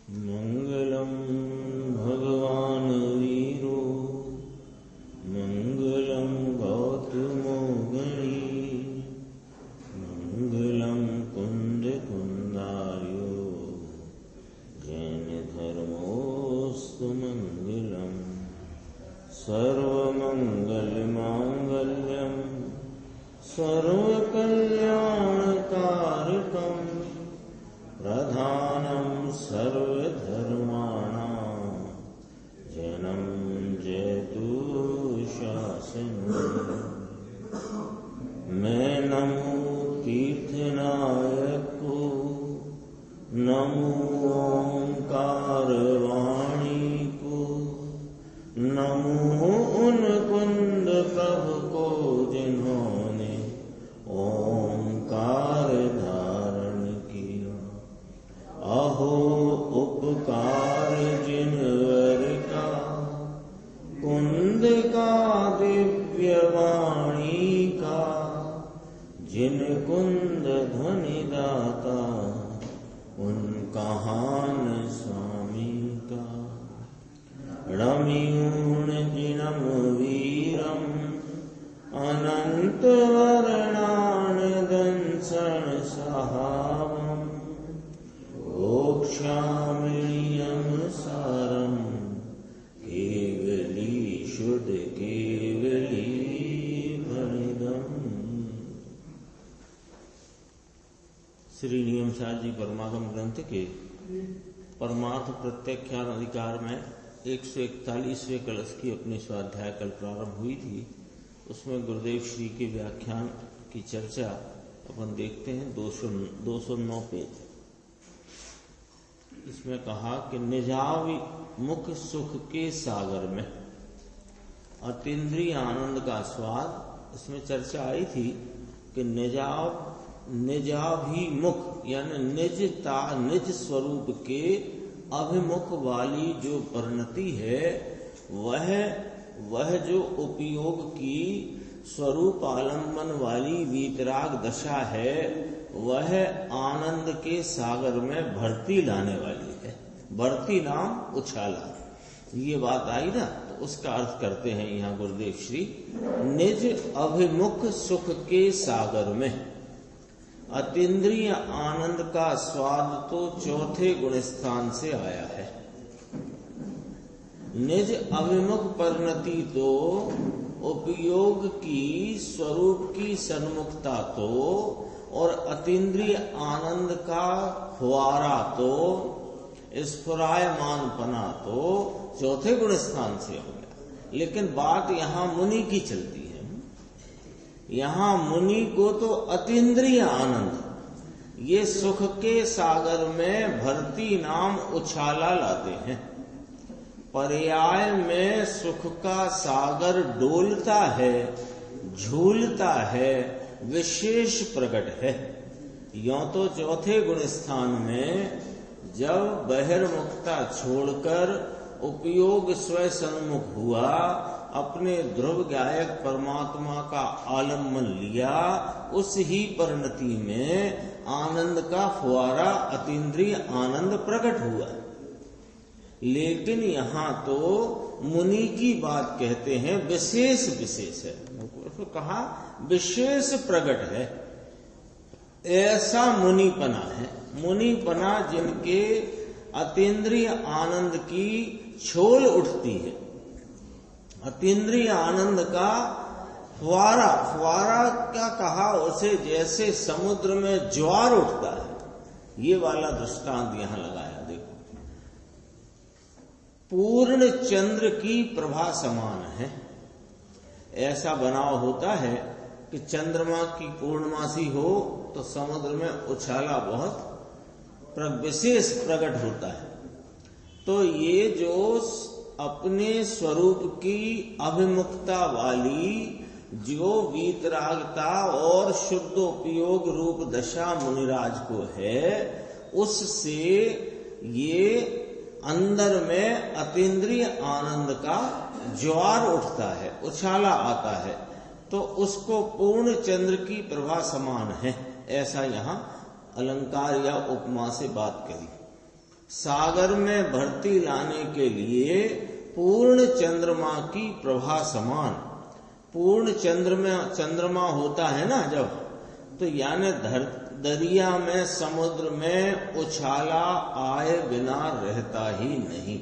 मंगलम भगवान वीरो मंगलम गौतमो गणी मंगलम कुंद कुंदार्यो जैन धर्मोस्तु मंगलम सर्वमंगल मांगल्यम सर्वकल्याणकारकम प्रधानम सर्वधर्माणां जन्म जयतु शासनम्। मैं नमो तीर्थनायक को, नमो ओंकार वाणी को, नमो उन कुंद प्रभु को जिन्होंने ओंकार धारण किया। अहो उपकार जिनवर का, कुंद का दिव्य वाणी का, जिन कुंद ध्वनि दाता उन कहान स्वामी का। रमियूण जिनम वीरम अनंत वर्णान दंसन सहावम ओक्षामियम सारम केवली शुद्ध केवली भणिदम। श्री नियमसार जी परमागम ग्रंथ के परमार्थ प्रत्याख्यान अधिकार में 141वें कलश की अपनी स्वाध्याय कल प्रारंभ हुई थी। उसमें गुरुदेव श्री के व्याख्यान की चर्चा अपन देखते हैं 209 पेज। इसमें कहा कि निजावि मुख सुख के सागर में अतीन्द्रिय आनंद का स्वाद। इसमें चर्चा आई थी कि निजाभिमुख यानी निजता निज स्वरूप के अभिमुख वाली जो परिणति है वह जो उपयोग की स्वरूप आलम्बन वाली वीतराग दशा है वह आनंद के सागर में भर्ती लाने वाली है। भर्ती नाम उछाला, ये बात आई ना, तो उसका अर्थ करते हैं यहाँ गुरुदेव श्री। निज अभिमुख सुख के सागर में अतीन्द्रिय आनंद का स्वाद तो चौथे गुण स्थान से आया है। निज अभिमुख परिणति तो उपयोग की स्वरूप की सन्मुखता तो और अतीन्द्रिय आनंद का फुआरा तो स्फुरायमानपना तो चौथे गुण स्थान से हो गया। लेकिन बात यहाँ मुनि की चलती है। यहाँ मुनि को तो अतीन्द्रिय आनंद ये सुख के सागर में भर्ती नाम उछाला लाते हैं। पर्याय में सुख का सागर डोलता है, झूलता है, विशेष प्रकट है। यों तो चौथे गुण स्थान में जब बहिर्मुखता छोड़कर उपयोग स्वयं सन्मुख हुआ, अपने ध्रुव गायक परमात्मा का आलम्बन लिया, उस ही परिणति में आनंद का फुआरा अतीन्द्रिय आनंद प्रकट हुआ। लेकिन यहाँ तो मुनि की बात कहते हैं, विशेष विशेष है। तो कहा विशेष प्रकट है, ऐसा मुनिपना है। मुनिपना जिनके अतीन्द्रिय आनंद की छोल उठती है, अतीन्द्रिय आनंद का फुआरा। फुआरा क्या कहा उसे, जैसे समुद्र में ज्वार उठता है, ये वाला दृष्टांत यहां लगाया। देखो, पूर्ण चंद्र की प्रभा समान है। ऐसा बनाव होता है कि चंद्रमा की पूर्णमासी हो तो समुद्र में उछाला बहुत विशेष प्रकट होता है। तो ये जो अपने स्वरूप की अभिमुखता वाली जो वीतरागता और शुद्धोपयोग रूप दशा मुनिराज को है, उससे ये अंदर में अतीन्द्रिय आनंद का ज्वार उठता है, उछाला आता है, तो उसको पूर्ण चंद्र की प्रभा समान है। ऐसा यहाँ अलंकार या उपमा से बात करी। सागर में भर्ती लाने के लिए पूर्ण चंद्रमा की प्रभा समान, पूर्ण चंद्रमा होता है ना जब, तो यानी दरिया में समुद्र में उछाला आए बिना रहता ही नहीं।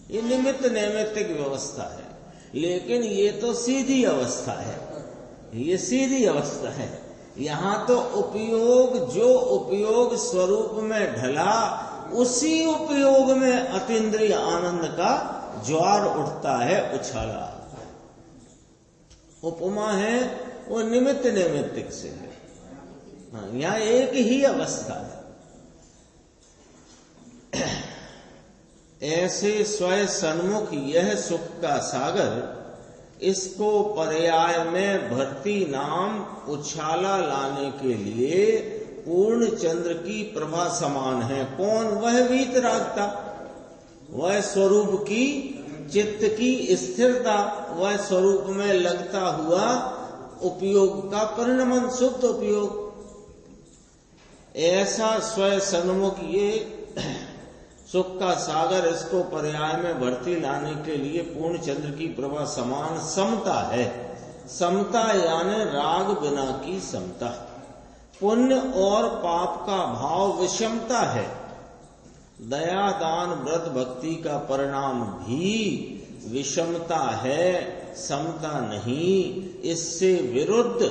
ये निमित्त नैमित्तिक व्यवस्था है, लेकिन ये तो सीधी अवस्था है, ये सीधी अवस्था है। यहाँ तो उपयोग, जो उपयोग स्वरूप में ढला उसी उपयोग में अतीन्द्रिय आनंद का ज्वार उठता है, उछाला। उपमा है वो निमित्त नैमित्तिक से है। हाँ, यहाँ एक ही अवस्था है। ऐसे स्वयं सन्मुख यह सुख का सागर, इसको पर्याय में भर्ती नाम उछाला लाने के लिए पूर्ण चंद्र की प्रभा समान है। कौन? वह वीतरागता, वह स्वरूप की चित्त की स्थिरता, वह स्वरूप में लगता हुआ उपयोग का परिणमन, शुद्ध उपयोग। ऐसा स्वयं सन्मुख ये सुख का सागर, इसको पर्याय में भर्ती लाने के लिए पूर्ण चंद्र की प्रभा समान समता है। समता यानी राग बिना की समता। पुण्य और पाप का भाव विषमता है। दया दान व्रत भक्ति का परिणाम भी विषमता है, समता नहीं। इससे विरुद्ध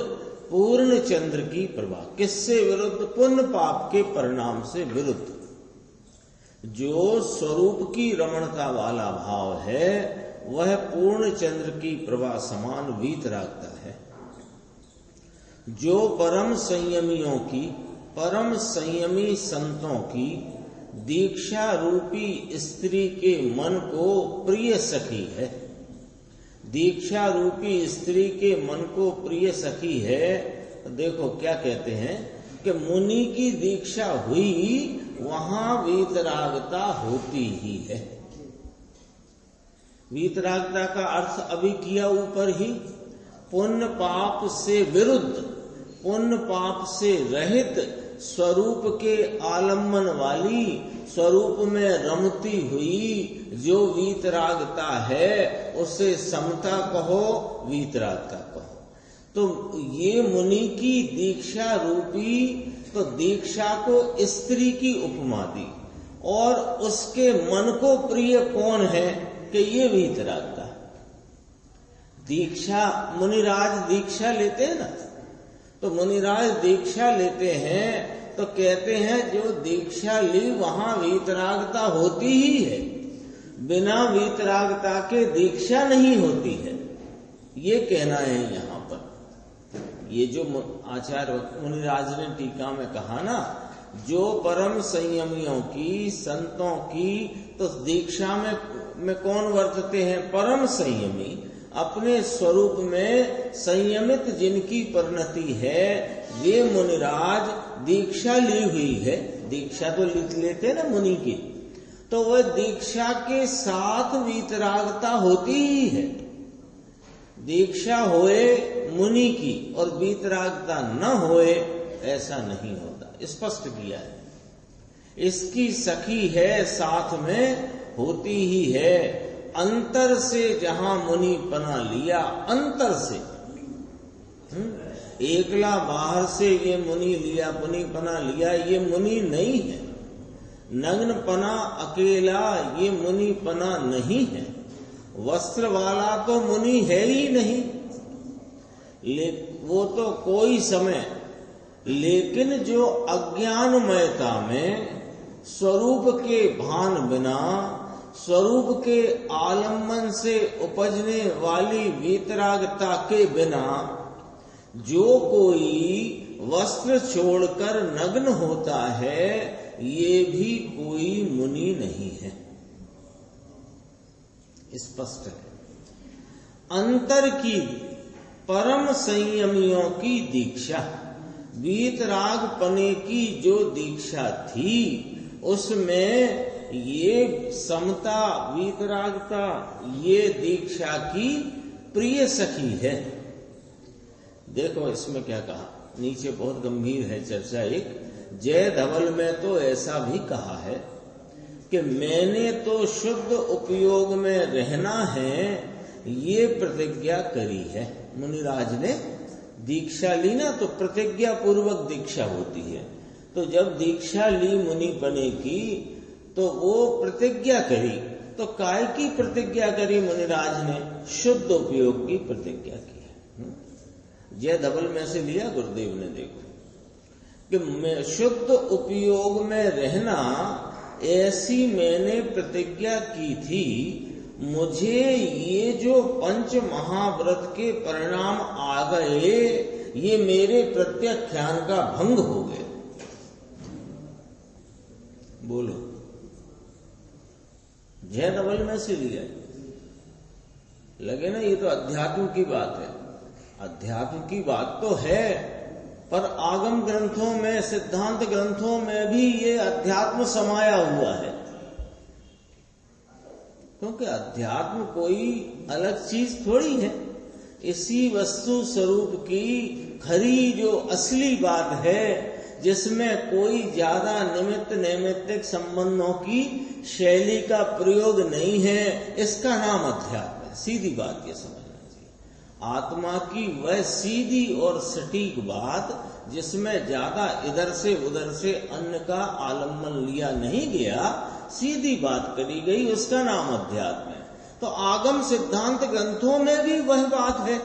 पूर्ण चंद्र की प्रभा। किससे विरुद्ध? पुण्य पाप के परिणाम से विरुद्ध। जो स्वरूप की रमणता वाला भाव है वह पूर्ण चंद्र की प्रभा समान वीतरागता है। जो परम संयमियों की, परम संयमी संतों की दीक्षा रूपी स्त्री के मन को प्रिय सखी है, दीक्षा रूपी स्त्री के मन को प्रिय सखी है। देखो क्या कहते हैं कि मुनि की दीक्षा हुई, वहां वीतरागता होती ही है। वीतरागता का अर्थ अभी किया ऊपर ही। पुण्य पाप से विरुद्ध, पुण्य पाप से रहित, स्वरूप के आलम्बन वाली, स्वरूप में रमती हुई जो वीतरागता है उसे समता कहो, वीतरागता कहो। तो ये मुनि की दीक्षा रूपी, तो दीक्षा को स्त्री की उपमा दी, और उसके मन को प्रिय कौन है कि ये वीतरागता। दीक्षा, मुनिराज दीक्षा लेते हैं ना, तो मुनिराज दीक्षा लेते हैं तो कहते हैं जो दीक्षा ली वहां वीतरागता होती ही है, बिना वीतरागता के दीक्षा नहीं होती है, ये कहना है यहाँ पर। ये जो आचार्य मुनिराज ने टीका में कहा ना, जो परम संयमियों की, संतों की, तो दीक्षा में कौन वर्तते हैं? परम संयमी, अपने स्वरूप में संयमित जिनकी परिणति है, वे मुनिराज दीक्षा ली हुई है। दीक्षा तो लेते ना मुनि की, तो वह दीक्षा के साथ वीतरागता होती ही है। दीक्षा होए मुनि की और वीतरागता न होए, ऐसा नहीं होता, स्पष्ट किया है। इसकी सखी है, साथ में होती ही है। अंतर से जहां मुनि पना लिया, अंतर से, एकला बाहर से ये मुनि लिया, मुनि पना लिया, ये मुनि नहीं है। नग्न पना अकेला, ये मुनि पना नहीं है। वस्त्र वाला तो मुनि है ही नहीं, वो तो कोई समय, लेकिन जो अज्ञानमयता में स्वरूप के भान बिना, स्वरूप के आलम्बन से उपजने वाली वीतरागता के बिना जो कोई वस्त्र छोड़कर नग्न होता है, ये भी कोई मुनि नहीं है। स्पष्ट है। अंतर की परम संयमियों की दीक्षा, वीतराग पने की जो दीक्षा थी, उसमें ये समता, वीतरागता, ये दीक्षा की प्रिय सखी है। देखो इसमें क्या कहा, नीचे बहुत गंभीर है चर्चा एक, जय धवल में तो ऐसा भी कहा है कि मैंने तो शुद्ध उपयोग में रहना है, ये प्रतिज्ञा करी है। मुनिराज ने दीक्षा ली ना, तो प्रतिज्ञा पूर्वक दीक्षा होती है। तो जब दीक्षा ली मुनिपने की तो वो प्रतिज्ञा करी। तो काय की प्रतिज्ञा करी मुनिराज ने? शुद्ध उपयोग की प्रतिज्ञा की है। जय धवल में से लिया गुरुदेव ने, देखो कि मैं शुद्ध उपयोग में रहना, ऐसी मैंने प्रतिज्ञा की थी। मुझे ये जो पंच महाव्रत के परिणाम आ गए, ये मेरे प्रत्याख्यान का भंग हो गए। बोलो, जय धवल में से लिया लगे ना, ये तो अध्यात्म की बात है। अध्यात्म की बात तो है, पर आगम ग्रंथों में, सिद्धांत ग्रंथों में भी ये अध्यात्म समाया हुआ है। क्योंकि अध्यात्म कोई अलग चीज थोड़ी है, इसी वस्तु स्वरूप की खरी जो असली बात है, जिसमें कोई ज्यादा निमित्त नैमित्तिक संबंधों की शैली का प्रयोग नहीं है, इसका नाम अध्यात्म है। सीधी बात ये समझना चाहिए। आत्मा की वह सीधी और सटीक बात, जिसमें ज्यादा इधर से उधर से अन्य का आलम्बन लिया नहीं गया, सीधी बात करी गई, उसका नाम अध्यात्म है। तो आगम सिद्धांत ग्रंथों में भी वह बात है।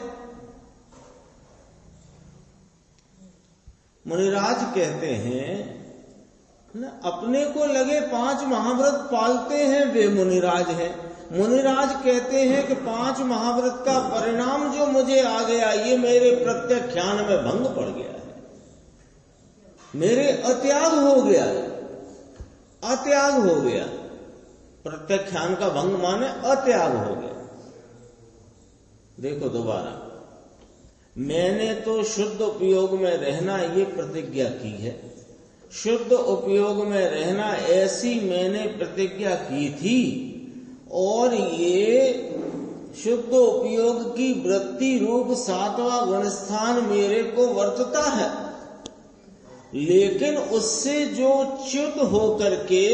मुनिराज कहते हैं ना, अपने को लगे 5 महाव्रत पालते हैं वे मुनिराज हैं। मुनिराज कहते हैं कि 5 महाव्रत का परिणाम जो मुझे आ गया, ये मेरे प्रत्याख्यान में भंग पड़ गया है, मेरे अत्याग हो गया, अत्याग हो गया। प्रत्याख्यान का भंग माने अत्याग हो गया। देखो दोबारा, मैंने तो शुद्ध उपयोग में रहना ये प्रतिज्ञा की है। शुद्ध उपयोग में रहना ऐसी मैंने प्रतिज्ञा की थी, और ये शुद्ध उपयोग की वृत्ति रूप 7वां गुणस्थान मेरे को वर्तता है। लेकिन उससे जो च्युत होकर के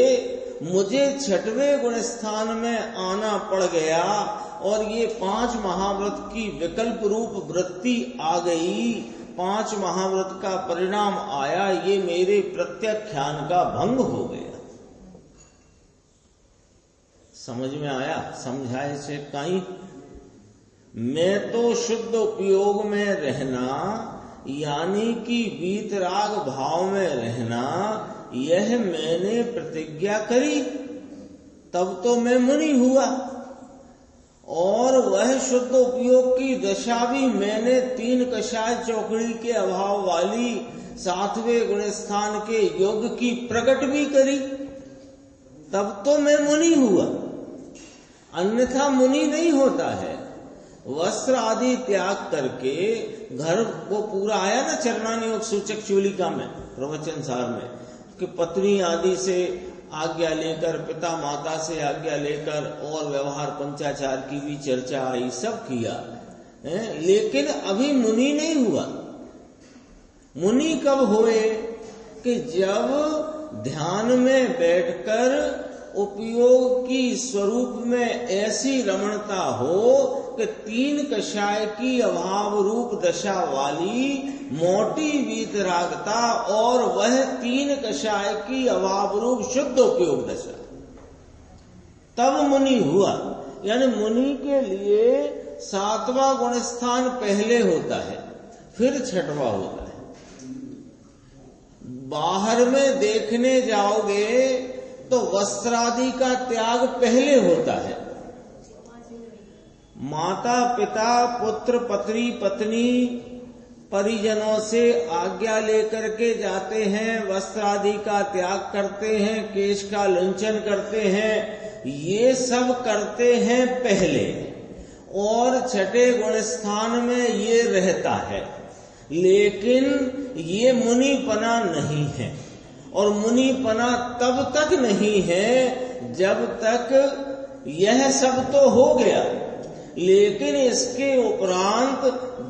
मुझे 6वें गुणस्थान में आना पड़ गया, और ये 5 महाव्रत की विकल्प रूप वृत्ति आ गई, 5 महाव्रत का परिणाम आया, ये मेरे प्रत्याख्यान का भंग हो गया। समझ में आया? समझाए से कहीं? मैं तो शुद्ध उपयोग में रहना, यानी कि वीतराग भाव में रहना, यह मैंने प्रतिज्ञा करी, तब तो मैं मुनि हुआ। और वह शुद्ध उपयोग की दशा भी मैंने 3 कषाय चौकड़ी के अभाव वाली 7वें गुणस्थान के योग की प्रकट भी करी, तब तो मैं मुनि हुआ। अन्यथा मुनि नहीं होता है। वस्त्र आदि त्याग करके घर को पूरा आया ना चरणानी योग सूचक चूलिका में, प्रवचन सार में, कि पत्नी आदि से आज्ञा लेकर, पिता माता से आज्ञा लेकर, और व्यवहार पंचाचार की भी चर्चा आई, सब किया, लेकिन अभी मुनि नहीं हुआ। मुनि कब हुए? कि जब ध्यान में बैठकर उपयोग की स्वरूप में ऐसी रमणता हो कि 3 कषाय की अभाव रूप दशा वाली मोटी वीतरागता, और वह 3 कषाय की अभाव रूप शुद्ध उपयोग दशा, तब मुनि हुआ। यानी मुनि के लिए 7वां गुणस्थान पहले होता है, फिर 6वां होता है। बाहर में देखने जाओगे तो वस्त्रादि का त्याग पहले होता है। माता पिता पुत्र पत्नी पत्नी परिजनों से आज्ञा लेकर के जाते हैं, वस्त्र आदि का त्याग करते हैं, केश का लुंचन करते हैं, ये सब करते हैं पहले, और 6ठे गुणस्थान में ये रहता है। लेकिन ये मुनिपना नहीं है, और मुनिपना तब तक नहीं है जब तक यह सब तो हो गया, लेकिन इसके उपरांत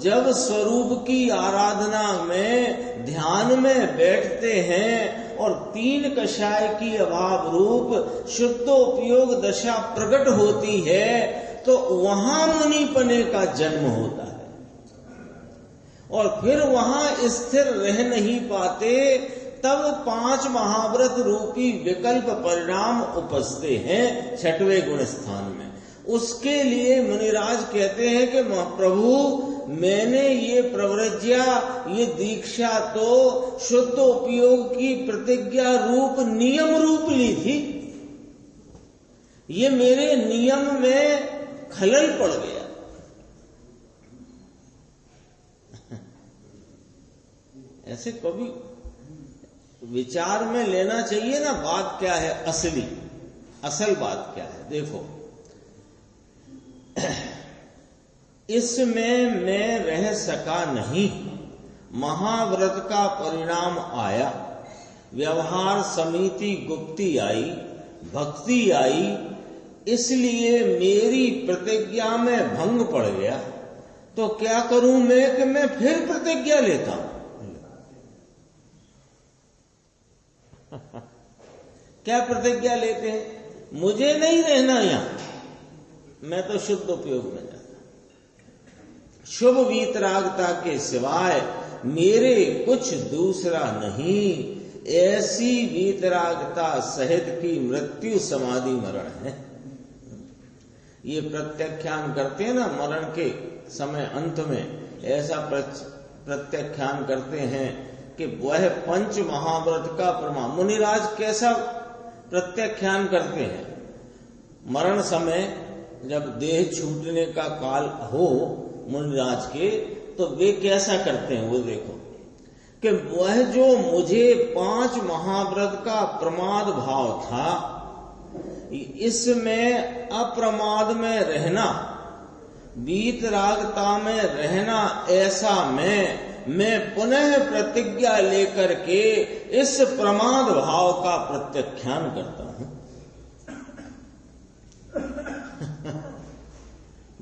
जब स्वरूप की आराधना में ध्यान में बैठते हैं और तीन कषाय की अभाव रूप शुद्धोपयोग दशा प्रकट होती है तो वहां मुनिपने का जन्म होता है और फिर वहां स्थिर रह नहीं पाते, तब 5 महाव्रत रूपी विकल्प परिणाम उपजते हैं 6वें गुण स्थान में। उसके लिए मुनिराज कहते हैं कि प्रभु मैंने ये प्रव्रज्या, ये दीक्षा तो शुद्ध उपयोग की प्रतिज्ञा रूप नियम रूप ली थी, ये मेरे नियम में खलल पड़ गया। ऐसे कभी विचार में लेना चाहिए ना, बात क्या है असली, असल बात क्या है। देखो इसमें मैं रह सका नहीं, महाव्रत का परिणाम आया, व्यवहार समिति गुप्ती आई, भक्ति आई, इसलिए मेरी प्रतिज्ञा में भंग पड़ गया। तो क्या करूं मैं कि मैं फिर प्रतिज्ञा लेता हूं। क्या प्रतिज्ञा लेते हैं? मुझे नहीं रहना यहां, मैं तो शुद्ध उपयोग में जाता, शुभ वीतरागता के सिवाय मेरे कुछ दूसरा नहीं। ऐसी वीतरागता सहित की मृत्यु समाधि मरण है। ये प्रत्याख्यान करते हैं ना, मरण के समय अंत में ऐसा प्रत्याख्यान करते हैं कि वह 5 महाव्रत का प्रमाण। मुनिराज कैसा प्रत्याख्यान करते हैं? मरण समय जब देह छूटने का काल हो मुनिराज के, तो वे कैसा करते हैं वो देखो कि वह जो मुझे 5 महाव्रत का प्रमाद भाव था, इसमें अप्रमाद में रहना, वीतरागता में रहना, ऐसा मैं पुनः प्रतिज्ञा लेकर के इस प्रमाद भाव का प्रत्याख्यान करता हूं।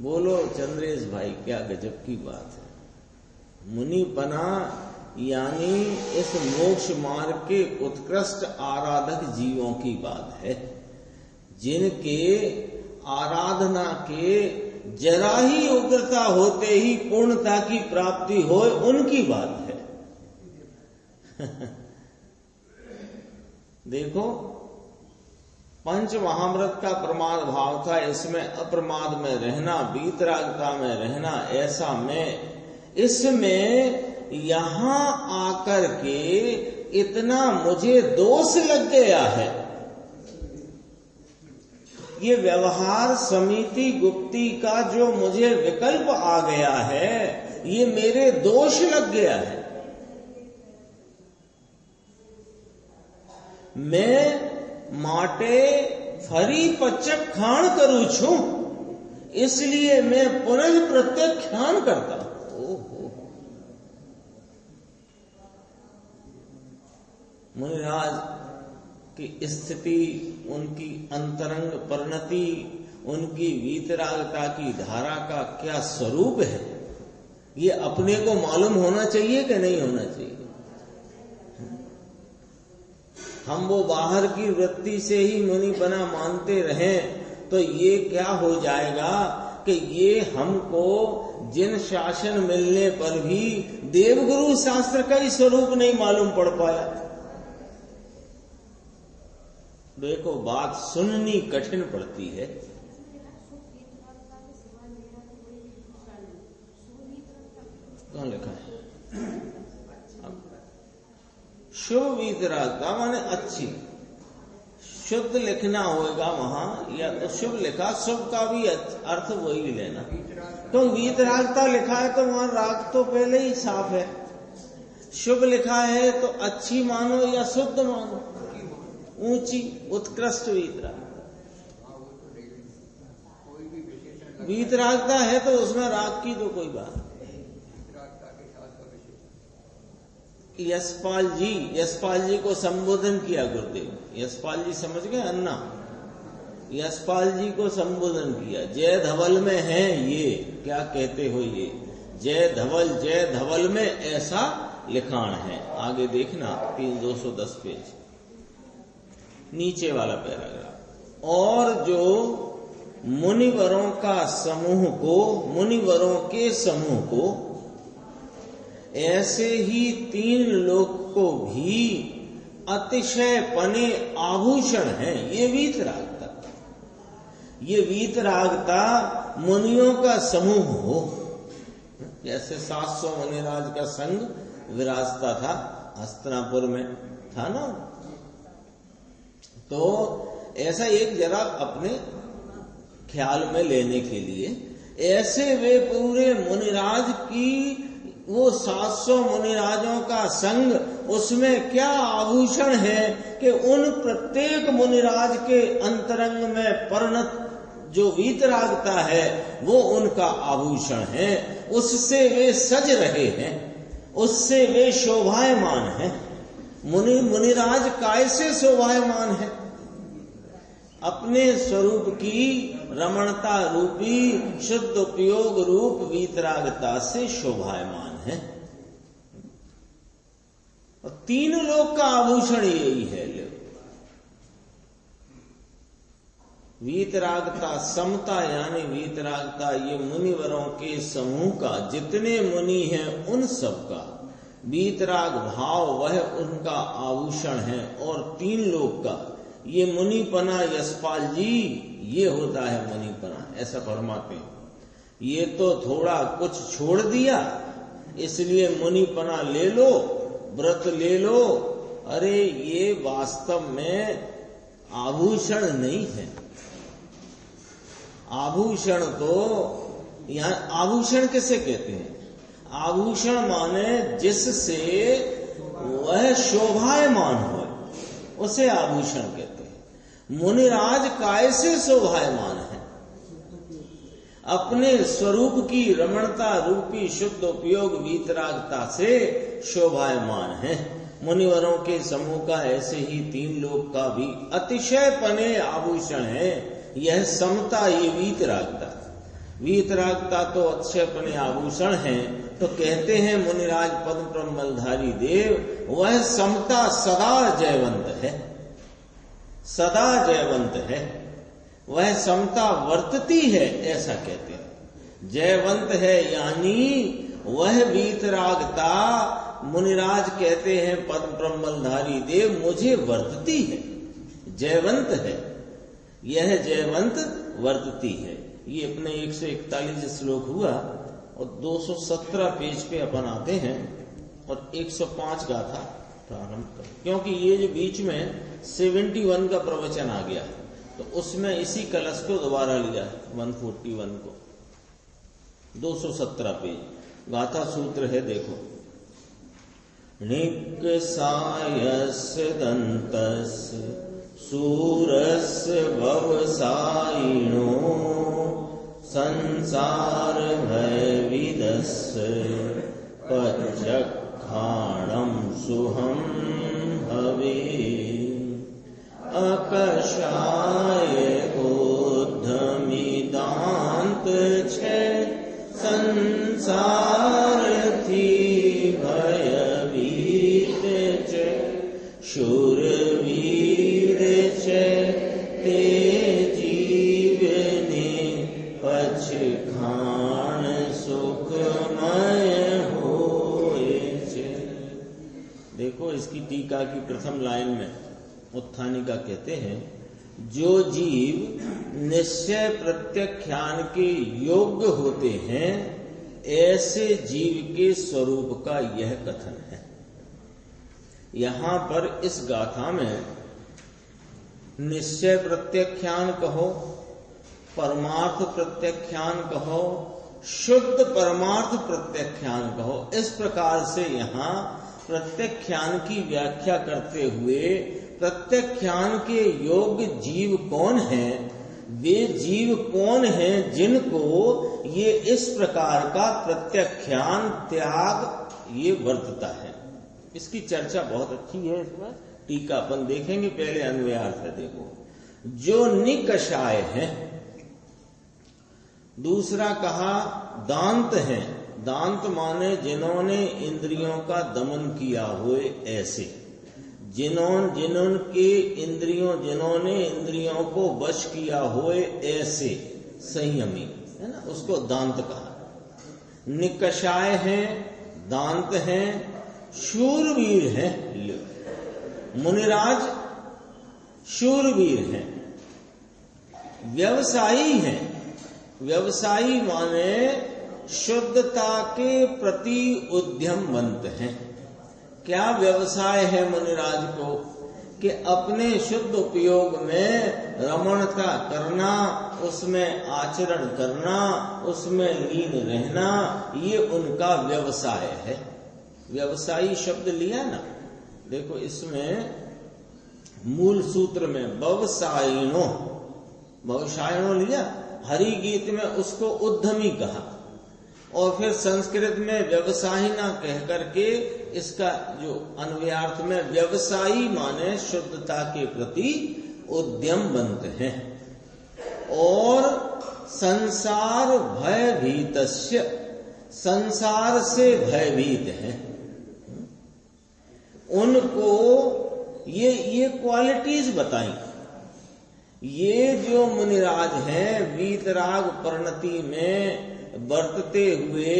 बोलो चंद्रेश भाई, क्या गजब की बात है। मुनि बना यानी इस मोक्ष मार्ग के उत्कृष्ट आराधक जीवों की बात है, जिनके आराधना के जरा ही उग्रता होते ही पूर्णता की प्राप्ति हो, उनकी बात है। देखो 5 महाव्रत का प्रमाद भाव था, इसमें अप्रमाद में रहना, वीतरागता में रहना, ऐसा में इसमें यहां आकर के इतना मुझे दोष लग गया है। ये व्यवहार समिति गुप्ती का जो मुझे विकल्प आ गया है, ये मेरे दोष लग गया है। मैं माटे फरी पचक खान करूं छू, इसलिए मैं पुनः प्रत्याख्यान करता हूं। मुनिराज की स्थिति, उनकी अंतरंग परिणति, उनकी वीतरागता की धारा का क्या स्वरूप है, ये अपने को मालूम होना चाहिए कि नहीं होना चाहिए। हम वो बाहर की वृत्ति से ही मुनि बना मानते रहें तो ये क्या हो जाएगा कि ये हमको जिन शासन मिलने पर भी देवगुरु शास्त्र का ही स्वरूप नहीं मालूम पड़ पाया। देखो बात सुननी कठिन पड़ती है। कहाँ लिखा है? शुभ वीतरागता माने अच्छी, शुद्ध लिखना होगा वहां, या तो शुभ लिखा, शुभ का भी अर्थ वही लेना। तो वीतरागता लिखा है तो वहां राग तो पहले ही साफ है। शुभ लिखा है तो अच्छी मानो या शुद्ध मानो, ऊंची उत्कृष्ट वीतरागता। वीतरागता है तो उसमें राग की तो कोई बात। यशपाल जी को संबोधन किया गुरुदेव। यशपाल जी समझ गए अन्ना, यशपाल जी को संबोधन किया, जय धवल में है ये, क्या कहते हो ये, जय धवल में ऐसा लिखाण है। आगे देखना 210 पेज, नीचे वाला पैराग्राफ। और जो मुनिवरों के समूह को ऐसे ही 3 लोक को भी अतिशय पने आभूषण है। ये वीतरागता, ये वीतरागता मुनियों का समूह हो, जैसे 700 मुनिराज का संघ विराजता था हस्तिनापुर में, था ना। तो ऐसा एक जरा अपने ख्याल में लेने के लिए ऐसे वे पूरे मुनिराज की, वो 700 मुनिराजों का संघ, उसमें क्या आभूषण है कि उन प्रत्येक मुनिराज के अंतरंग में परिणत जो वीतरागता है वो उनका आभूषण है। उससे वे सज रहे हैं, उससे वे शोभायमान हैं। मुनिराज कैसे शोभायमान है? अपने स्वरूप की रमणता रूपी शुद्ध उपयोग रूप वीतरागता से शोभायमान है। और 3 लोक का आभूषण यही है। वीतरागता, समता यानी वीतरागता, ये मुनिवरों के समूह का, जितने मुनि हैं उन सब का वीतराग भाव वह उनका आभूषण है। और 3 लोक का ये मुनिपना, यशपाल जी, ये होता है मुनिपना, ऐसा फरमाते हैं। ये तो थोड़ा कुछ छोड़ दिया इसलिए मुनिपना ले लो, व्रत ले लो। अरे ये वास्तव में आभूषण नहीं है। आभूषण तो यहां, आभूषण किसे कहते हैं? आभूषण माने जिससे वह शोभायमान हो, उसे आभूषण कहते हैं। मुनिराज कैसे शोभायमान है? अपने स्वरूप की रमणता रूपी शुद्ध उपयोग वीतरागता से शोभायमान है। मुनिवरों के समूह का ऐसे ही 3 लोक का भी अतिशय पने आभूषण है यह समता, ये वीतरागता। वीतरागता तो अतिशय पने आभूषण है। तो कहते हैं मुनिराज पद्म प्रमलधारी देव, वह समता सदा जयवंत है, सदा जयवंत है। वह समता वर्तती है, ऐसा कहते हैं। जयवंत है यानी वह वीतरागता, मुनिराज कहते हैं पद्म प्रमलधारी देव मुझे वर्तती है, जयवंत है। यह जयवंत वर्तती है। ये अपने 141 श्लोक हुआ। और 217 पेज पे अपन आते हैं और 105 गाथा प्रारंभ कर, क्योंकि ये जो बीच में 71 का प्रवचन आ गया है तो उसमें इसी कलश को दोबारा लिया है, 141 को। 217 पेज गाथा सूत्र है, देखो। निक सायस दंतस सूरस भवसायिणो संसार भयविदस् पचक्षाणं सुहं हवे अकषाय उद्धमिदान्त छे संसार थी भयभीत च शूरवीर च ते जीवने पचखाण सुखमय होए च। देखो इसकी टीका की प्रथम लाइन में उत्थानिका कहते हैं, जो जीव निश्चय प्रत्याख्यान के योग्य होते हैं ऐसे जीव के स्वरूप का यह कथन है। यहां पर इस गाथा में निश्चय प्रत्याख्यान कहो, परमार्थ प्रत्याख्यान कहो, शुद्ध परमार्थ प्रत्याख्यान कहो, इस प्रकार से यहाँ प्रत्याख्यान की व्याख्या करते हुए प्रत्याख्यान के योग्य जीव कौन हैं, वे जीव कौन हैं जिनको ये इस प्रकार का प्रत्याख्यान त्याग ये वर्तता है। इसकी चर्चा बहुत अच्छी है, इसमें टीका अपन देखेंगे। पहले अन्वयार्थ है, देखो। जो निकषाय हैं। दूसरा कहा दांत हैं। दांत माने जिन्होंने इंद्रियों का दमन किया हुए, ऐसे जिन्होंने इंद्रियों को वश किया हुए, ऐसे संयमी, है ना, उसको दांत कहा। निकषाय हैं, दांत हैं, शूरवीर हैं। मुनिराज शूरवीर हैं, व्यवसायी हैं। व्यवसायी माने शुद्धता के प्रति उद्यमवंत हैं। क्या व्यवसाय है मुनिराज को? कि अपने शुद्ध उपयोग में रमणता करना, उसमें आचरण करना, उसमें लीन रहना, ये उनका व्यवसाय है। व्यवसायी शब्द लिया ना, देखो इसमें मूल सूत्र में व्यवसायिनो लिया, हरि गीत में उसको उद्यमी कहा, और फिर संस्कृत में व्यवसायिना कह करके इसका जो अन्वयार्थ में व्यवसायी माने शुद्धता के प्रति उद्यमवंत हैं। और संसार भयभीतस्य, संसार से भयभीत हैं। उनको ये क्वालिटीज बताई। ये जो मुनिराज हैं, वीतराग परिणति में बरतते हुए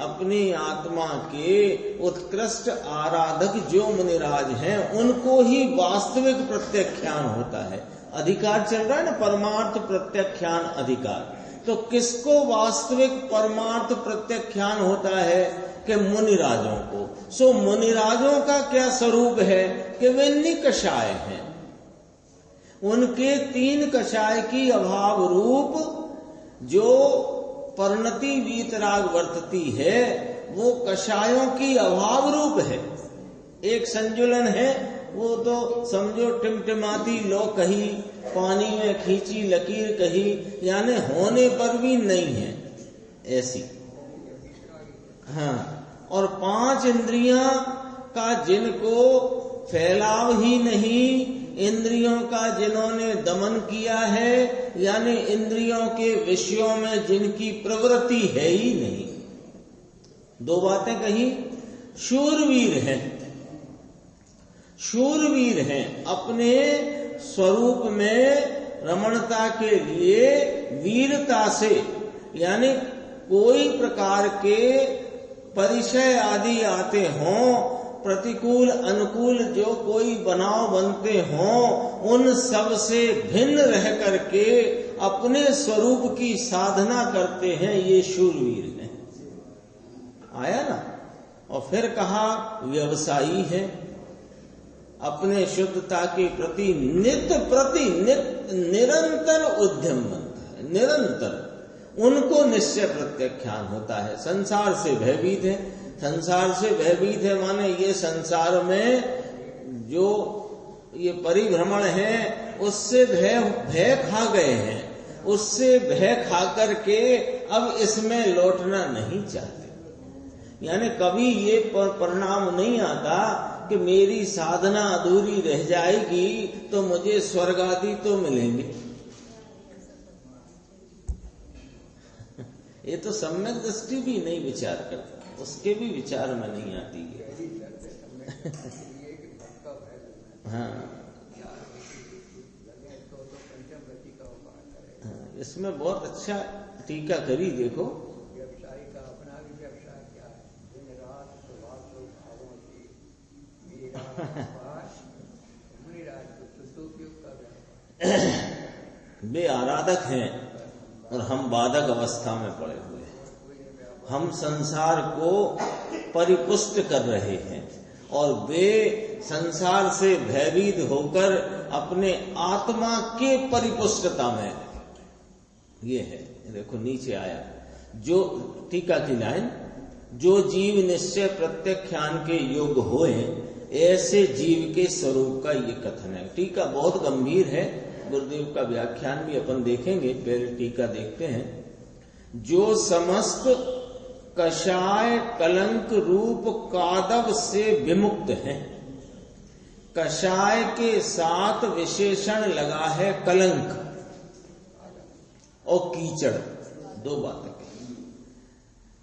अपनी आत्मा के उत्कृष्ट आराधक जो मुनिराज हैं, उनको ही वास्तविक प्रत्याख्यान होता है। अधिकार चल रहा है ना, परमार्थ प्रत्याख्यान अधिकार। तो किसको वास्तविक परमार्थ प्रत्याख्यान होता है? कि मुनिराजों को। सो मुनिराजों का क्या स्वरूप है? कि वे निकषाय हैं। उनके 3 कषाय की अभाव रूप जो परिणति वीतराग वर्तती है, वो कषायों की अभाव रूप है। एक संजुलन है, वो तो समझो टिमटिमाती लो कही, पानी में खींची लकीर कही, यानी होने पर भी नहीं है ऐसी। हाँ, और 5 इंद्रियां का जिनको फैलाव ही नहीं, इंद्रियों का जिन्होंने दमन किया है, यानी इंद्रियों के विषयों में जिनकी प्रवृत्ति है ही नहीं। 2 बातें कही। शूरवीर हैं, शूरवीर हैं, अपने स्वरूप में रमणता के लिए वीरता से, यानी कोई प्रकार के परिचय आदि आते हों, प्रतिकूल अनुकूल जो कोई बनाव बनते हों, उन सब से भिन्न रह करके अपने स्वरूप की साधना करते हैं, ये शूरवीर हैं। आया ना? और फिर कहा व्यवसायी है, अपने शुद्धता के प्रति निरंतर उद्यमवंत है। निरंतर उनको निश्चय प्रत्याख्यान होता है। संसार से भयभीत है। संसार से भयभीत है माने ये संसार में जो ये परिभ्रमण है, उससे भय खा गए हैं। उससे भय खा करके अब इसमें लौटना नहीं चाहते। यानी कभी ये परिणाम नहीं आता कि मेरी साधना अधूरी रह जाएगी तो मुझे स्वर्ग आदि तो मिलेंगे। ये तो सम्यक दृष्टि भी नहीं विचार करता, उसके भी विचार में नहीं आती है। हाँ, इसमें बहुत अच्छा टीका करी। देखो व्यवसाय का अपना भी व्यवसाय क्या है, दिन रात प्रभाव तो भावों की वे आराधक हैं और हम बाधक अवस्था में पड़े हुए हैं। हम संसार को परिपुष्ट कर रहे हैं और वे संसार से भयभीत होकर अपने आत्मा के परिपुष्टता में। ये है, देखो नीचे आया जो टीका की लाइन, जो जीव निश्चय प्रत्याख्यान के योग होए ऐसे जीव के स्वरूप का ये कथन है। टीका बहुत गंभीर है, गुरुदेव का व्याख्यान भी अपन देखेंगे, पहले टीका देखते हैं। जो समस्त कषाय कलंक रूप कादव से विमुक्त हैं, कषाय के साथ विशेषण लगा है कलंक और कीचड़, दो बातें कही।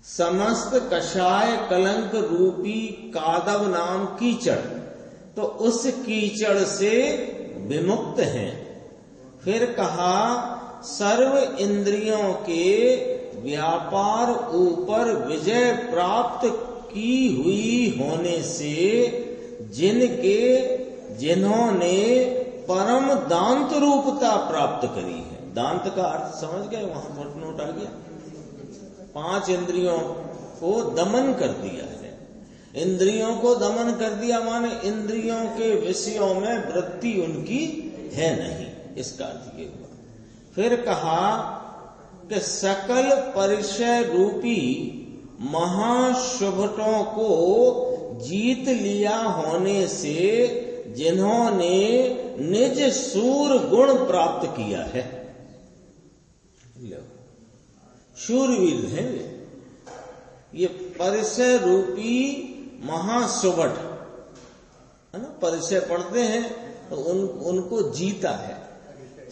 समस्त कषाय कलंक रूपी कादव नाम कीचड़, तो उस कीचड़ से विमुक्त हैं। फिर कहा सर्व इंद्रियों के व्यापार ऊपर विजय प्राप्त की हुई होने से जिन्होंने परम दांत रूपता प्राप्त करी है। दांत का अर्थ समझ गए, वहां फुटनोट आ गया। 5 इंद्रियों को दमन कर दिया है। इंद्रियों को दमन कर दिया माने इंद्रियों के विषयों में वृत्ति उनकी है नहीं, इसका अर्थ ये हुआ। फिर कहा कि सकल परिचय रूपी महाशुभटों को जीत लिया होने से जिन्होंने निज सूर गुण प्राप्त किया है, शूरवीर हैं वे। ये परिचय रूपी महासुभट है ना, परिचय पढ़ते हैं तो उनको जीता है।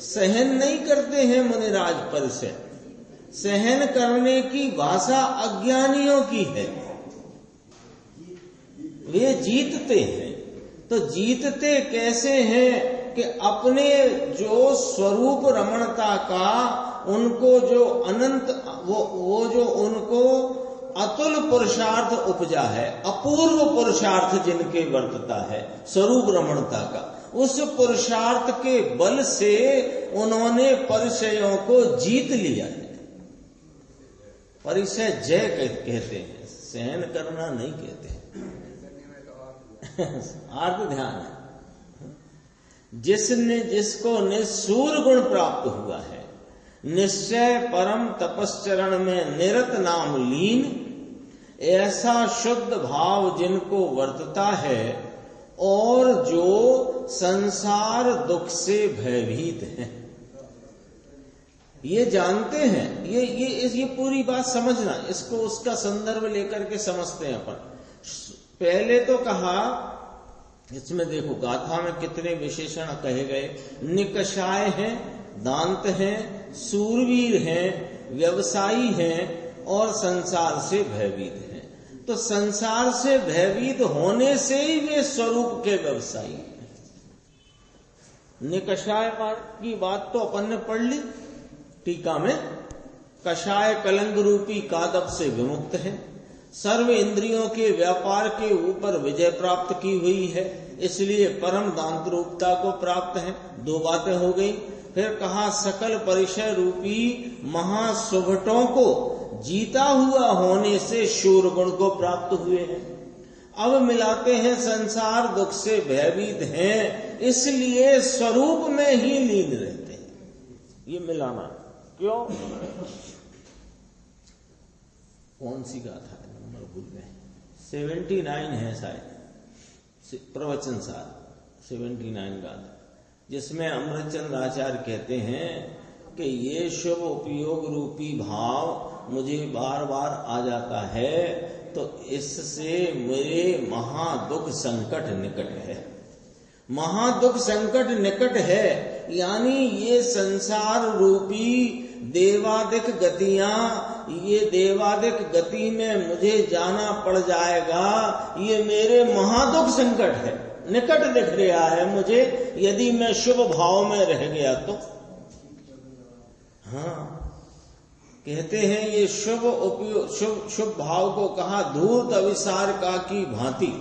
सहन नहीं करते हैं मुनिराज परिचय, सहन करने की भाषा अज्ञानियों की है। वे जीतते हैं, तो जीतते कैसे हैं कि अपने जो स्वरूप रमणता का उनको जो अनंत वो जो उनको अतुल पुरुषार्थ उपजा है, अपूर्व पुरुषार्थ जिनके वर्तता है स्वरूप रमणता का, उस पुरुषार्थ के बल से उन्होंने परिचयों को जीत लिया है। परिचय जय कहते हैं, सहन करना नहीं कहते हैं। अर्थ ध्यान है। जिसको निसूर गुण प्राप्त हुआ है, निश्चय परम तपश्चरण में निरत नाम लीन, ऐसा शुद्ध भाव जिनको वर्तता है और जो संसार दुख से भयभीत है, ये जानते हैं। ये पूरी बात समझना, इसको उसका संदर्भ लेकर के समझते हैं अपन। पहले तो कहा, इसमें देखो गाथा में कितने विशेषण कहे गए। निकषाय हैं, दांत हैं, सूरवीर हैं, व्यवसायी हैं और संसार से भयभीत हैं। तो संसार से भयभीत होने से ही वे स्वरूप के व्यवसायी हैं। निकषाय की बात तो अपन ने पढ़ ली टीका में। कषाय कलंक रूपी कादव से विमुक्त है, सर्व इंद्रियों के व्यापार के ऊपर विजय प्राप्त की हुई है, इसलिए परम दांत रूपता को प्राप्त है। 2 बातें हो गई। फिर कहा सकल परिचय रूपी महासुभटों को जीता हुआ होने से शूर गुण को प्राप्त हुए हैं। अब मिलाते हैं संसार दुख से भयभीत हैं, इसलिए स्वरूप में ही लीन रहते हैं। ये मिलाना क्यों? कौन सी गाथा है, नंबर भूल गए। 79 है शायद, प्रवचन सार 79 गाथा, जिसमें अमृतचंद्र आचार्य कहते हैं कि ये शुभ उपयोग रूपी भाव मुझे बार बार आ जाता है, तो इससे मेरे महादुख संकट निकट है। महादुख संकट निकट है यानी ये संसार रूपी देवादिक गतियां, ये देवादिक गति में मुझे जाना पड़ जाएगा, ये मेरे महादुख संकट है, निकट दिख रहा है मुझे, यदि मैं शुभ भाव में रह गया तो। हाँ, कहते हैं ये शुभ उपयोग, शुभ भाव को कहा धूर्त अविसार का की भांति,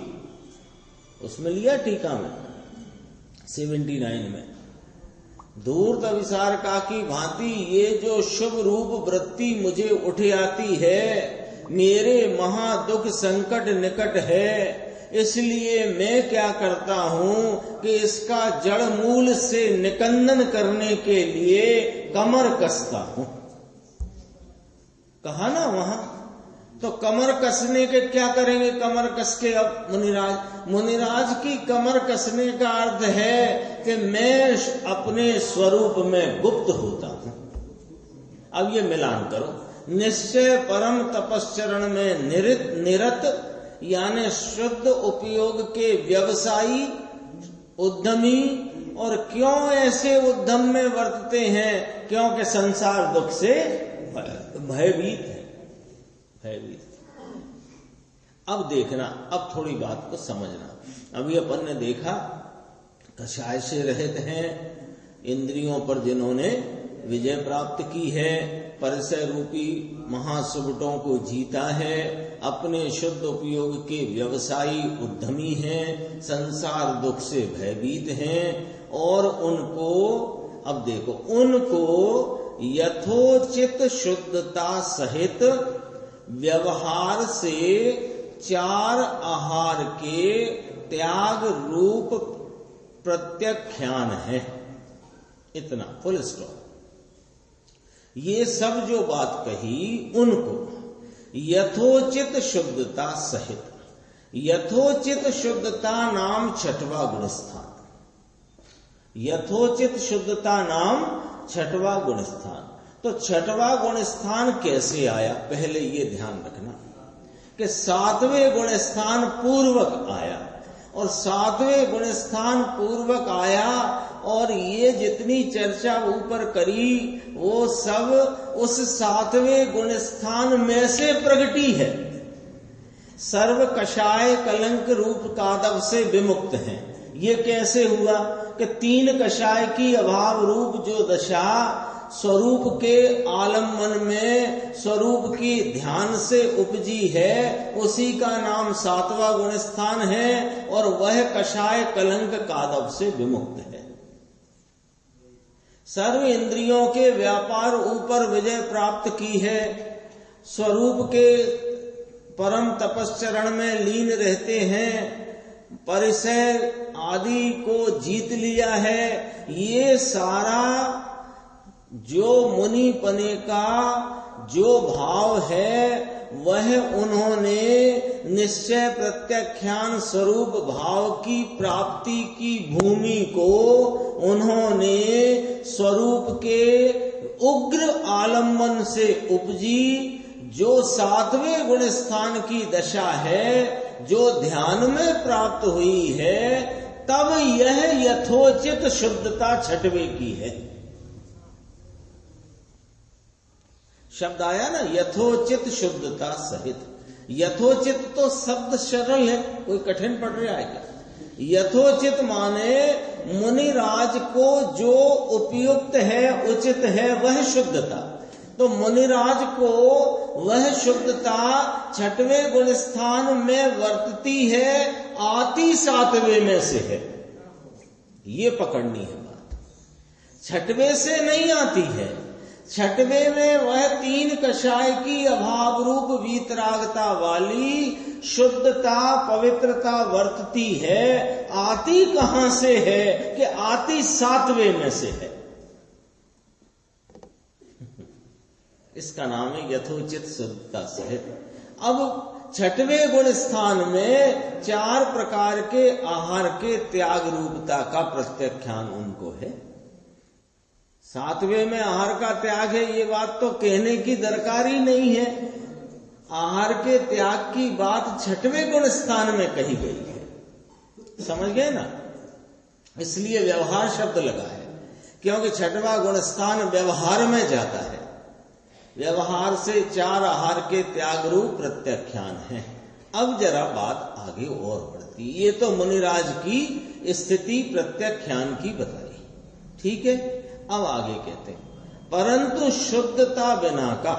उसमें लिया टीका में 79 में। धूर्त अविसार का की भांति ये जो शुभ रूप वृत्ति मुझे उठ आती है, मेरे महादुख संकट निकट है, इसलिए मैं क्या करता हूं कि इसका जड़ मूल से निकंदन करने के लिए कमर कसता हूं। कहा ना वहां, तो कमर कसने के क्या करेंगे? कमर कस के अब मुनिराज की कमर कसने का अर्थ है कि मैं अपने स्वरूप में गुप्त होता हूं। अब ये मिलान करो। निश्चय परम तपश्चरण में निरत यानी शुद्ध उपयोग के व्यवसायी, उद्यमी, और क्यों ऐसे उद्यम में वर्तते हैं? क्योंकि संसार दुख से भयभीत है, भयभीत। अब देखना, अब थोड़ी बात को समझना। अभी अपन ने देखा कषाय से रहित हैं, इंद्रियों पर जिन्होंने विजय प्राप्त की है, परिसय रूपी महासुबटों को जीता है, अपने शुद्ध उपयोग के व्यवसायी उद्यमी हैं, संसार दुख से भयभीत हैं, और उनको, अब देखो, उनको यथोचित शुद्धता सहित व्यवहार से 4 आहार के त्याग रूप प्रत्याख्यान है। इतना, फुल स्टॉप। ये सब जो बात कही, उनको यथोचित शुद्धता सहित, यथोचित शुद्धता नाम 6वां गुणस्थान, यथोचित शुद्धता नाम 6वां गुणस्थान। तो 6वां गुणस्थान कैसे आया? पहले ये ध्यान रखना कि 7वें गुणस्थान पूर्वक आया, और 7वें गुणस्थान पूर्वक आया, और ये जितनी चर्चा ऊपर करी वो सब उस 7वें गुणस्थान में से प्रगटी है। सर्व कषाय कलंक रूप कादव से विमुक्त हैं। ये कैसे हुआ कि 3 कषाय की अभाव रूप जो दशा स्वरूप के आलम्बन में स्वरूप की ध्यान से उपजी है, उसी का नाम 7वां गुणस्थान है, और वह कषाय कलंक कादव से विमुक्त है। सर्व इंद्रियों के व्यापार ऊपर विजय प्राप्त की है, स्वरूप के परम तपश्चरण में लीन रहते हैं, परिसय आदि को जीत लिया है। ये सारा जो मुनिपने का जो भाव है, वह उन्होंने निश्चय प्रत्याख्यान स्वरूप भाव की प्राप्ति की भूमि को उन्होंने स्वरूप के उग्र आलम्बन से उपजी जो 7वें गुणस्थान की दशा है, जो ध्यान में प्राप्त हुई है, तब यह यथोचित शुद्धता 6वें की है। शब्द आया ना, यथोचित शुद्धता सहित। यथोचित तो शब्द सरल है, कोई कठिन पड़ रहा है क्या? यथोचित माने मुनिराज को जो उपयुक्त है, उचित है, वह शुद्धता। तो मुनिराज को वह शुद्धता 6वें गुणस्थान में वर्तती है, आती 7वें में से है। ये पकड़नी है बात। 6वें से नहीं आती है। 6वें में वह 3 कषाय की अभाव रूप वीतरागता वाली शुद्धता, पवित्रता वर्तती है। आती कहां से है? कि आती 7वें में से है। इसका नाम है यथोचित शुद्धता सहित। अब 6वें गुण स्थान में 4 प्रकार के आहार के त्याग रूपता का प्रत्याख्यान उनको है। 7वें में आहार का त्याग है, ये बात तो कहने की दरकार ही नहीं है। आहार के त्याग की बात 6वें गुण स्थान में कही गई है। समझ गए ना? इसलिए व्यवहार शब्द लगा है, क्योंकि 6वां गुण स्थान व्यवहार में जाता है। व्यवहार से 4 आहार के त्याग रूप प्रत्याख्यान है। अब जरा बात आगे और बढ़ती। ये तो मुनिराज की स्थिति प्रत्याख्यान की बताई, ठीक है। अब आगे कहते हैं, परंतु शुद्धता बिना का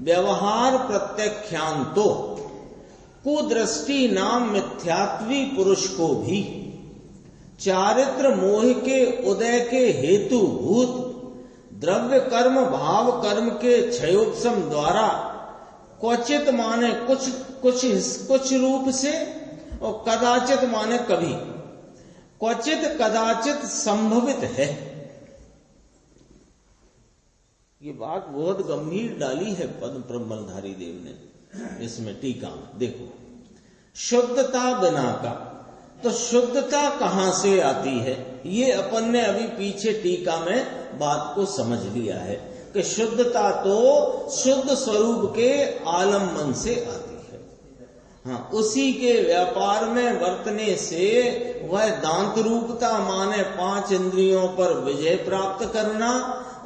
व्यवहार प्रत्याख्यान तो कुदृष्टि नाम मिथ्यात्वी पुरुष को भी चारित्र मोह के उदय के हेतु भूत द्रव्य कर्म भाव कर्म के क्षयोपशम द्वारा क्वचित माने कुछ रूप से, और कदाचित माने कभी, क्वचित कदाचित संभवित है। ये बात बहुत गंभीर डाली है पद्म ब्रह्मधारी देव ने इसमें टीका में। देखो, शुद्धता बिना का, तो शुद्धता कहां से आती है? ये अपन ने अभी पीछे टीका में बात को समझ लिया है कि शुद्धता तो शुद्ध स्वरूप के आलम्बन से आती है। हाँ, उसी के व्यापार में वर्तने से वह दांत रूपता माने 5 इंद्रियों पर विजय प्राप्त करना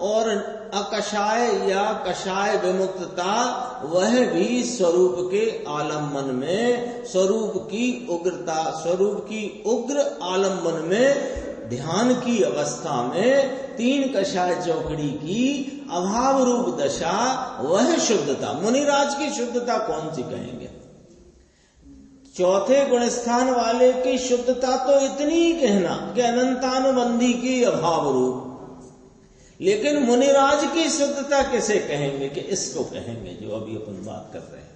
और अकषाय या कषाय विमुक्तता वह भी स्वरूप के आलम्बन में, स्वरूप की उग्रता, स्वरूप की उग्र आलम्बन में ध्यान की अवस्था में 3 कषाय चौकड़ी की अभाव रूप दशा वह शुद्धता। मुनिराज की शुद्धता कौन सी कहेंगे? चौथे गुणस्थान वाले की शुद्धता तो इतनी ही कहना कि अनंतानुबंधी की अभाव रूप, लेकिन मुनिराज की शुद्धता कैसे कहेंगे कि इसको कहेंगे जो अभी अपन बात कर रहे हैं।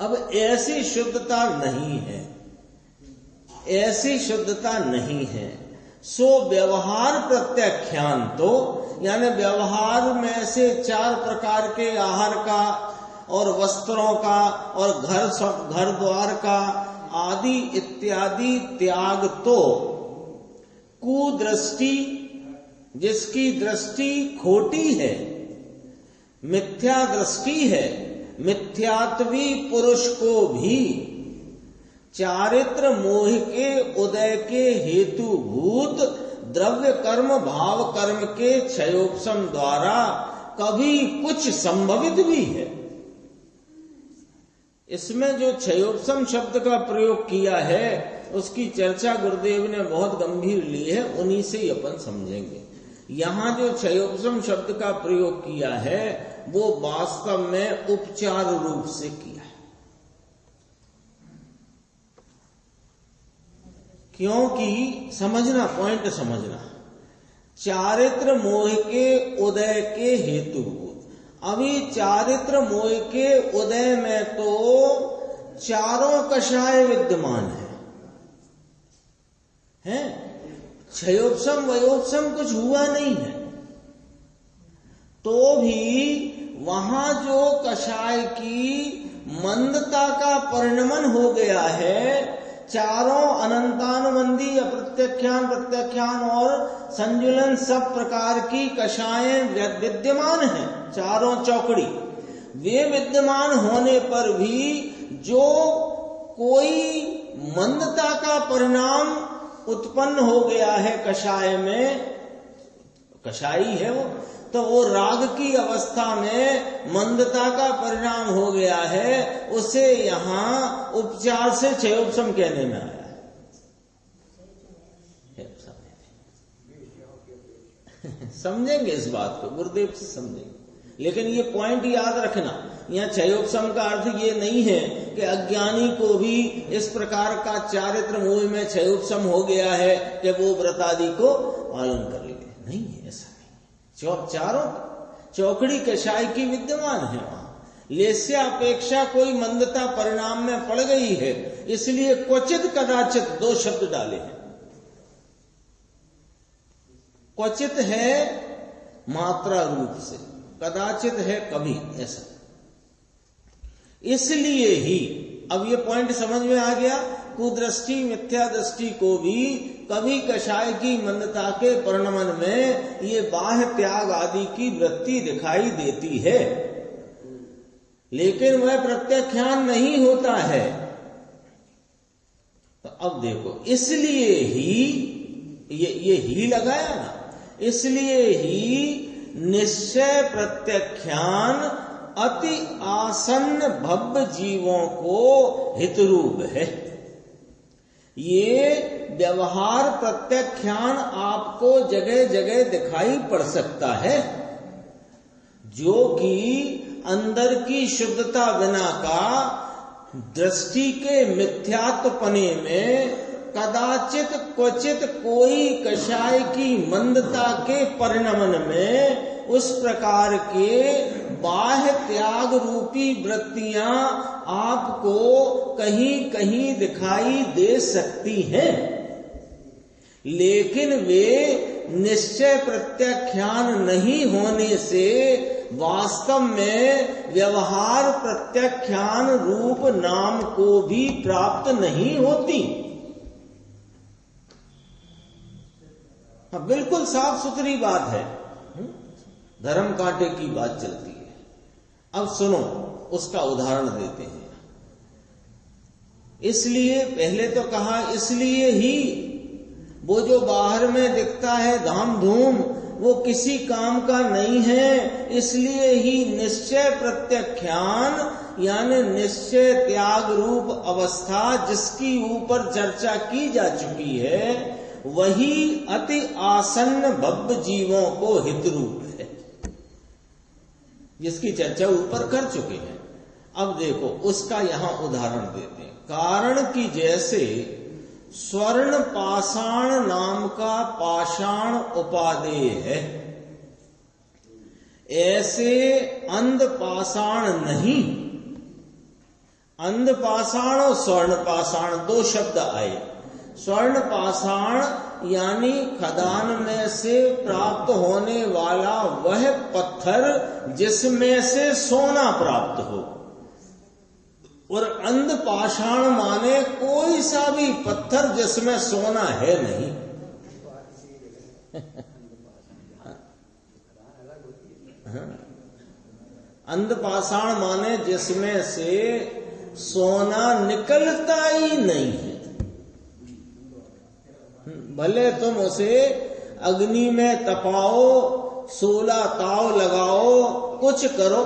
अब ऐसी शुद्धता नहीं है, ऐसी शुद्धता नहीं है। सो व्यवहार प्रत्याख्यान तो यानी व्यवहार में से 4 प्रकार के आहार का और वस्त्रों का और घर द्वार का आदि इत्यादि त्याग तो कुदृष्टि, जिसकी दृष्टि खोटी है, मिथ्या दृष्टि है, मिथ्यात्वी पुरुष को भी चारित्र मोह के उदय के हेतुभूत द्रव्य कर्म भाव कर्म के क्षयोपशम द्वारा कभी कुछ संभवित भी है। इसमें जो क्षयोपशम शब्द का प्रयोग किया है उसकी चर्चा गुरुदेव ने बहुत गंभीर ली है, उन्हीं से ही अपन समझेंगे। यहां जो क्षयोपशम शब्द का प्रयोग किया है वो वास्तव में उपचार रूप से किया है, क्योंकि समझना, पॉइंट समझना, चारित्र मोह के उदय के हेतुभूत। अभी चारित्र मोह के उदय में तो 4 कषाय विद्यमान है? क्षयोपशम वयोपशम कुछ हुआ नहीं है, तो भी वहां जो कषाय की मंदता का परिणमन हो गया है, 4 अनंतानुबंधी अप्रत्याख्यान, प्रत्याख्यान और संजुलन सब प्रकार की कषायें विद्यमान हैं, 4 चौकड़ी। वे विद्यमान होने पर भी जो कोई मंदता का परिणाम उत्पन्न हो गया है कषाय में, कषाई है वो, तो वो राग की अवस्था में मंदता का परिणाम हो गया है, उसे यहां उपचार से क्षयोपशम कहने में आया है। समझेंगे इस बात को, गुरुदेव से समझेंगे, लेकिन ये पॉइंट याद रखना, यहाँ क्षयोपशम का अर्थ ये नहीं है कि अज्ञानी को भी इस प्रकार का चारित्र मोह में क्षयोपशम हो गया है कि वो व्रत आदि को पालन कर ले, नहीं है, ऐसा नहीं। 4 चौकड़ी कषाय की विद्यमान है वहां, लेस्य अपेक्षा कोई मंदता परिणाम में पड़ गई है, इसलिए क्वचित कदाचित 2 शब्द डाले हैं। क्वचित है मात्रा रूप से, कदाचित है कभी, ऐसा। इसलिए ही अब ये पॉइंट समझ में आ गया, कुदृष्टि मिथ्या दृष्टि को भी कभी कषाय की मंदता के परिणमन में ये बाह्य त्याग आदि की वृत्ति दिखाई देती है, लेकिन वह प्रत्याख्यान नहीं होता है। तो अब देखो, इसलिए ही ये ही लगाया ना, इसलिए ही निश्चय प्रत्याख्यान अति आसन्न भव्य जीवों को हितरूप है। ये व्यवहार प्रत्याख्यान आपको जगह जगह दिखाई पड़ सकता है, जो कि अंदर की शुद्धता बिना का दृष्टि के मिथ्यात्वपने में कदाचित क्वचित कोई कषाय की मंदता के परिणमन में उस प्रकार के बाह्य त्याग रूपी वृत्तियां आपको कहीं कहीं दिखाई दे सकती हैं, लेकिन वे निश्चय प्रत्याख्यान नहीं होने से वास्तव में व्यवहार प्रत्याख्यान रूप नाम को भी प्राप्त नहीं होती। बिल्कुल साफ सुथरी बात है, धर्म कांटे की बात चलती है। अब सुनो, उसका उदाहरण देते हैं। इसलिए पहले तो कहा, इसलिए ही वो जो बाहर में दिखता है धाम धूम वो किसी काम का नहीं है। इसलिए ही निश्चय प्रत्याख्यान यानी निश्चय त्याग रूप अवस्था जिसकी ऊपर चर्चा की जा चुकी है, वही अति आसन्न भव्य जीवों को हित रूप है, जिसकी चर्चा ऊपर कर चुके हैं। अब देखो उसका यहां उदाहरण देते हैं। कारण की जैसे स्वर्ण पाषाण नाम का पाषाण उपादेय है, ऐसे अंध पाषाण नहीं। अंध पाषाण और स्वर्ण पाषाण दो शब्द आए। स्वर्ण पाषाण यानी खदान में से प्राप्त होने वाला वह पत्थर जिसमें से सोना प्राप्त हो, और अंध पाषाण माने कोई सा भी पत्थर जिसमें सोना है नहीं। अंध पाषाण माने जिसमें से सोना निकलता ही नहीं है। भले तुम उसे अग्नि में तपाओ, 16 ताव लगाओ, कुछ करो,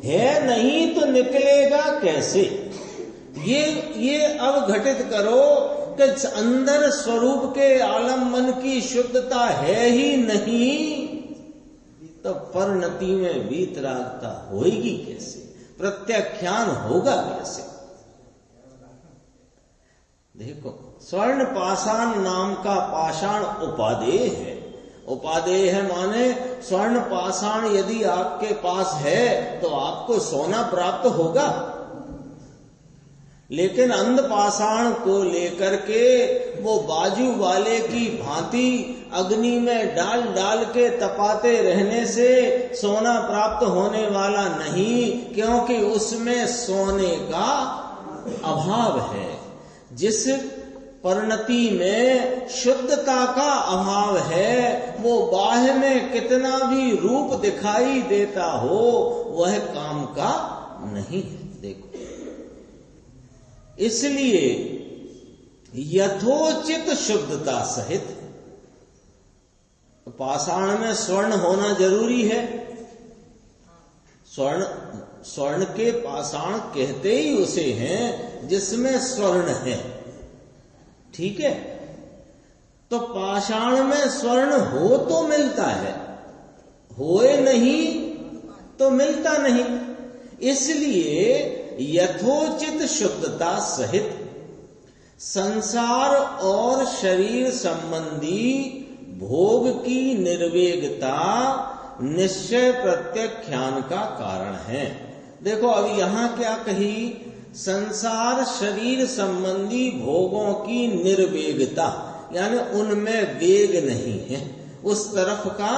है नहीं तो निकलेगा कैसे? ये अब घटित करो कि अंदर स्वरूप के आलम्बन की शुद्धता है ही नहीं, तो परिणति में वीतरागता होगी कैसे? प्रत्याख्यान होगा कैसे? देखो, स्वर्ण पाषाण नाम का पाषाण उपादेय है। उपादेय है माने स्वर्ण पाषाण यदि आपके पास है तो आपको सोना प्राप्त होगा, लेकिन अंध पाषाण को लेकर के वो बाजू वाले की भांति अग्नि में डाल डाल के तपाते रहने से सोना प्राप्त होने वाला नहीं, क्योंकि उसमें सोने का अभाव है। जिस परिणति में शुद्धता का अभाव है, वो बाह्य में कितना भी रूप दिखाई देता हो वह काम का नहीं है। देखो, इसलिए यथोचित शुद्धता सहित पाषाण में स्वर्ण होना जरूरी है। स्वर्ण के पाषाण कहते ही उसे हैं जिसमें स्वर्ण है, ठीक है? तो पाषाण में स्वर्ण हो तो मिलता है, होए नहीं तो मिलता नहीं। इसलिए यथोचित शुद्धता सहित संसार और शरीर संबंधी भोग की निर्वेगता निश्चय प्रत्याख्यान का कारण है। देखो, अब यहां क्या कही? संसार शरीर संबंधी भोगों की निर्वेगता, यानी उनमें वेग नहीं है, उस तरफ का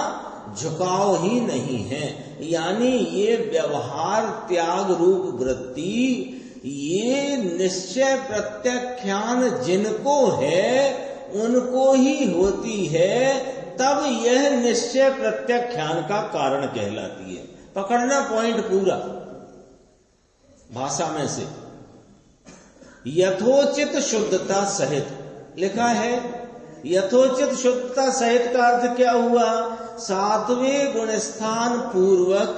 झुकाव ही नहीं है। यानी ये व्यवहार त्याग रूप वृत्ति, ये निश्चय प्रत्याख्यान जिनको है उनको ही होती है, तब यह निश्चय प्रत्याख्यान का कारण कहलाती है। पकड़ना पॉइंट पूरा भाषा में से। यथोचित शुद्धता सहित लिखा है। यथोचित शुद्धता सहित का अर्थ क्या हुआ? 7वें गुणस्थान पूर्वक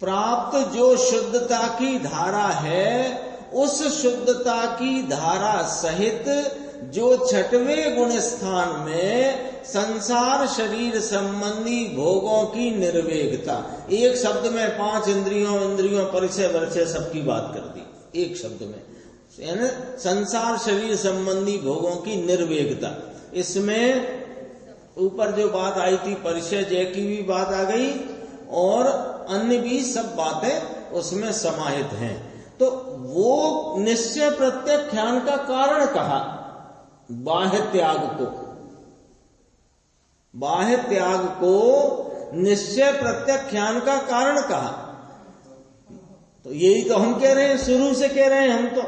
प्राप्त जो शुद्धता की धारा है, उस शुद्धता की धारा सहित जो 6वें गुणस्थान में संसार शरीर संबंधी भोगों की निर्वेगता, एक शब्द में 5 इंद्रियों परिचय वर्चय सबकी बात कर दी एक शब्द में, यानी संसार शरीर संबंधी भोगों की निर्वेगता। इसमें ऊपर जो बात आई थी परिचय जय की भी बात आ गई और अन्य भी सब बातें उसमें समाहित हैं। तो वो निश्चय प्रत्याख्यान का कारण कहा बाह्य त्याग को। बाह्य त्याग को निश्चय प्रत्याख्यान का कारण कहा। तो यही तो हम कह रहे हैं, शुरू से कह रहे हैं हम तो।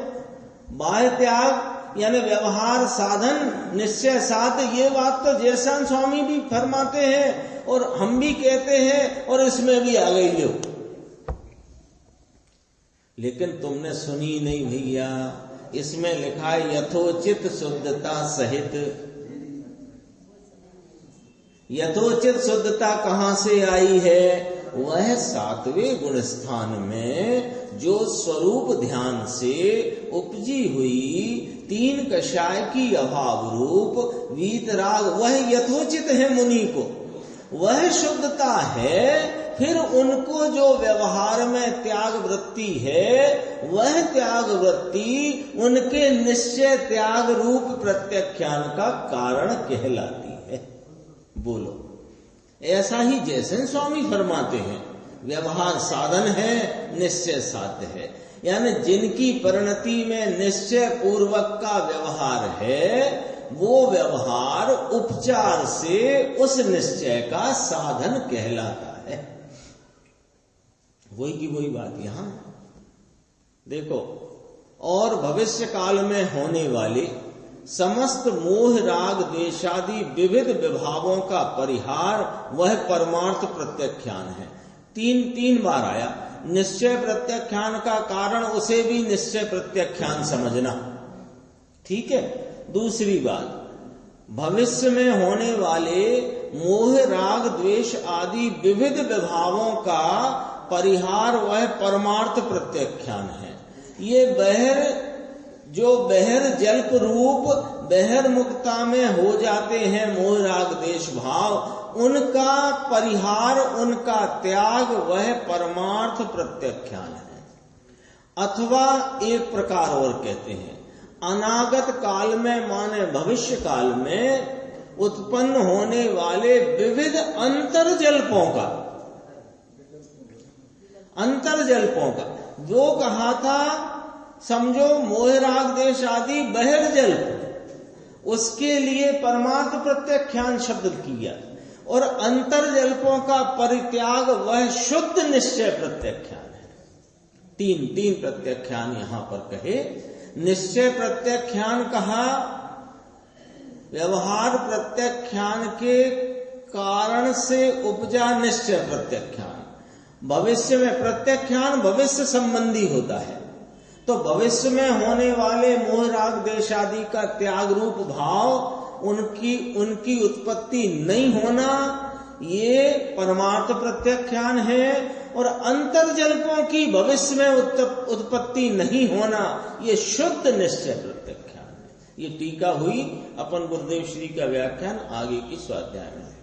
बाह्य त्याग यानी व्यवहार साधन निश्चय साध, ये बात तो जयशान स्वामी भी फरमाते हैं और हम भी कहते हैं और इसमें भी आ गई लो। लेकिन तुमने सुनी नहीं भैया, इसमें लिखा है यथोचित शुद्धता सहित। यथोचित शुद्धता कहां से आई है? वह 7वें गुण स्थान में जो स्वरूप ध्यान से उपजी हुई 3 कषाय की अभाव रूप वीतराग, वह यथोचित है मुनि को, वह शुद्धता है। फिर उनको जो व्यवहार में त्याग वृत्ति है, वह त्याग वृत्ति उनके निश्चय त्याग रूप प्रत्याख्यान का कारण कहलाती है। बोलो, ऐसा ही जैसे स्वामी फरमाते हैं व्यवहार साधन है, निश्चय साध्य है। यानी जिनकी परिणति में निश्चय पूर्वक का व्यवहार है, वो व्यवहार उपचार से उस निश्चय का साधन कहलाता है। वही की वही बात यहां देखो। और भविष्य काल में होने वाले समस्त मोह राग द्वेषादि विविध विभावों का परिहार वह परमार्थ प्रत्याख्यान है। तीन बार आया। निश्चय प्रत्याख्यान का कारण उसे भी निश्चय प्रत्याख्यान समझना, ठीक है। दूसरी बात, भविष्य में होने वाले मोह राग द्वेष आदि विविध विभावों का परिहार वह परमार्थ प्रत्याख्यान है। ये बहर जल्प रूप बहर मुक्ता में हो जाते हैं मोह राग द्वेष भाव, उनका परिहार, उनका त्याग वह परमार्थ प्रत्याख्यान है। अथवा एक प्रकार और कहते हैं, अनागत काल में माने भविष्य काल में उत्पन्न होने वाले विविध अंतर्जल्पों का जो कहा था, समझो मोह राग देश आदि बहिर्जल्प, उसके लिए परमार्थ प्रत्याख्यान शब्द किया, और अंतर्जल्पों का परित्याग वह शुद्ध निश्चय प्रत्याख्यान है। तीन प्रत्याख्यान यहां पर कहे। निश्चय प्रत्याख्यान कहा, व्यवहार प्रत्याख्यान के कारण से उपजा निश्चय प्रत्याख्यान। भविष्य में प्रत्याख्यान भविष्य संबंधी होता है, तो भविष्य में होने वाले मोह राग देश आदि का त्याग रूप भाव, उनकी उत्पत्ति नहीं होना, ये परमार्थ प्रत्याख्यान है। और अंतर्जल्पों की भविष्य में उत्पत्ति नहीं होना, ये शुद्ध निश्चय प्रत्याख्यान है। ये टीका हुई अपन गुरुदेव श्री का व्याख्यान आगे की स्वाध्याय में।